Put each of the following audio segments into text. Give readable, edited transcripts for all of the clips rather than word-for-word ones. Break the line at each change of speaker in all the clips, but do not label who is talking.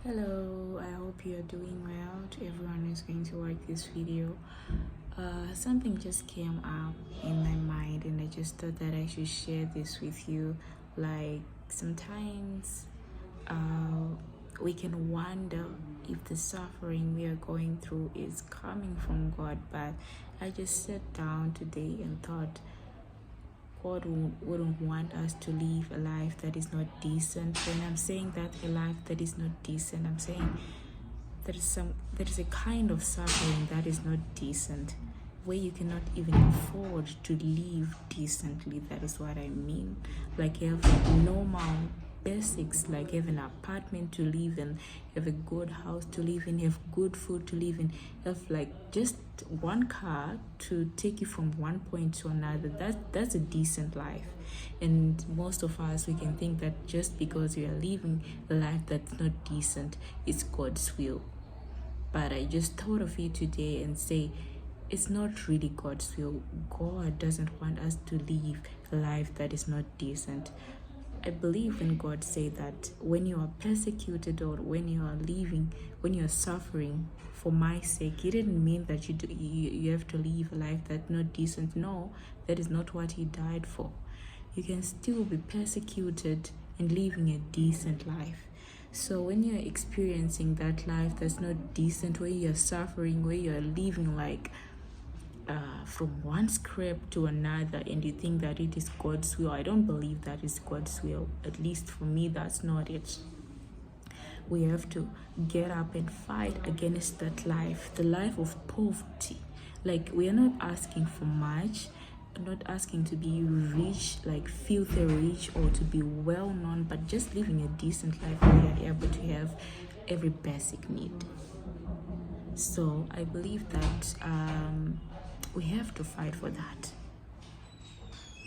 Hello, I hope you are doing well. To everyone who's going to watch this video, something just came up in my mind, and I just thought that I should share this with you. Like sometimes, we can wonder if the suffering we are going through is coming from God, but I just sat down today and thought God wouldn't want us to live a life that is not decent. When I'm saying that a life that is not decent, I'm saying there is a kind of suffering that is not decent, where you cannot even afford to live decently. That is what I mean. Like you have normal basics, like have an apartment to live in, have a good house to live in, have good food to live in, have like just one car to take you from one point to another. That's a decent life. And most of us, we can think that just because we are living a life that's not decent, it's God's will. But I just thought of it today and say, it's not really God's will. God doesn't want us to live a life that is not decent. I believe when God say that when you are persecuted or when you are suffering for my sake, He didn't mean that you have to live a life that's not decent. No, that is not what He died for. You can still be persecuted and living a decent life. So when you're experiencing that life that's not decent, where you're suffering, where you're living like from one scrape to another, and you think that it is God's will, I don't believe that is God's will. At least for me, that's not it. We have to get up and fight against that life, the life of poverty. Like, we are not asking for much, not asking to be rich, like filthy rich, or to be well known, but just living a decent life where we are able to have every basic need. So I believe that we have to fight for that.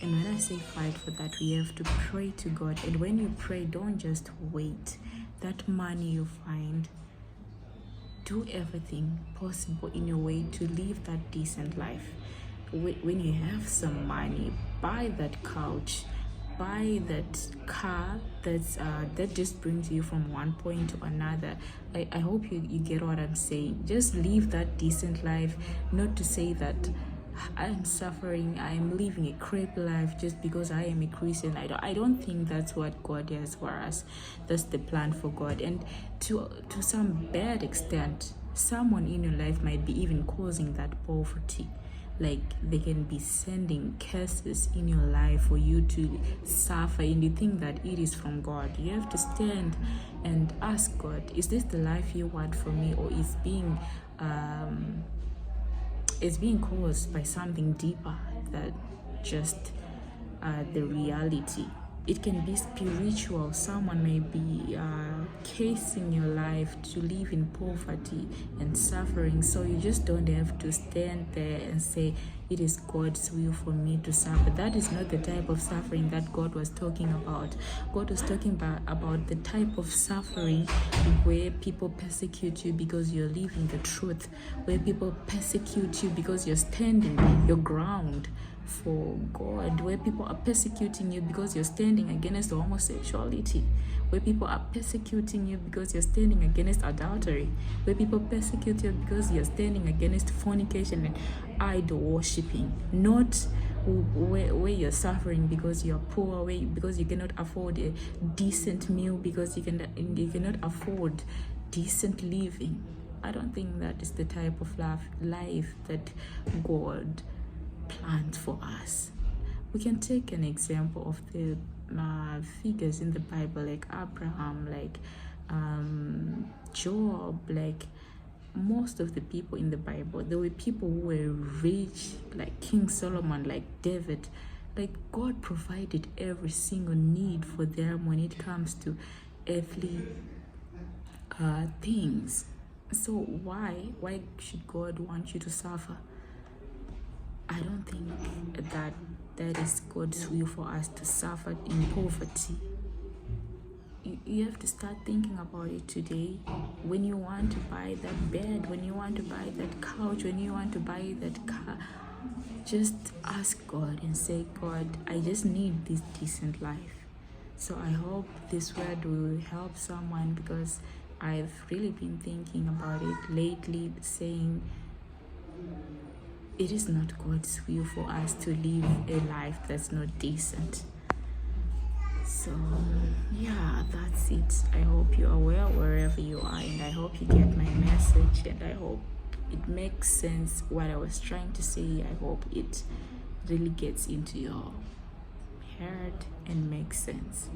And when I say fight for that, we have to pray to God. And when you pray, don't just wait. That money you find, do everything possible in your way to live that decent life. When you have some money, buy that couch, buy that car that just brings you from one point to another. I hope you get what I'm saying. Just live that decent life, not to say that I'm suffering, I'm living a crap life just because I am a Christian. I don't think that's what God has for us. That's the plan for God. And to some bad extent, someone in your life might be even causing that poverty. Like, they can be sending curses in your life for you to suffer, and you think that it is from God. You have to stand and ask God, is this the life you want for me, or is being caused by something deeper than just the reality? It can be spiritual. Someone may be casing your life to live in poverty and suffering. So you just don't have to stand there and say, it is God's will for me to suffer. That is not the type of suffering that God was talking about. God was talking about the type of suffering where people persecute you because you're living the truth, where people persecute you because you're standing your ground for God, where people are persecuting you because you're standing against homosexuality, where people are persecuting you because you're standing against adultery, where people persecute you because you're standing against fornication and idol worshipping. Not where you're suffering because you're poor, because you cannot afford a decent meal, because you cannot afford decent living. I don't think that is the type of life that God planned for us. We can take an example of the figures in the Bible, like Abraham, like Job, like most of the people in the Bible. There were people who were rich, like King Solomon, like David. Like, God provided every single need for them when it comes to earthly things. So why should God want you to suffer? I don't think that is God's will for us to suffer in poverty. You have to start thinking about it today. When you want to buy that bed, when you want to buy that couch, when you want to buy that car, just ask God and say, God, I just need this decent life. So I hope this word will help someone, because I've really been thinking about it lately, saying it is not God's will for us to live a life that's not decent. So yeah, that's it. I hope you are well wherever you are, and I hope you get my message, and I hope it makes sense what I was trying to say. I hope it really gets into your head and makes sense.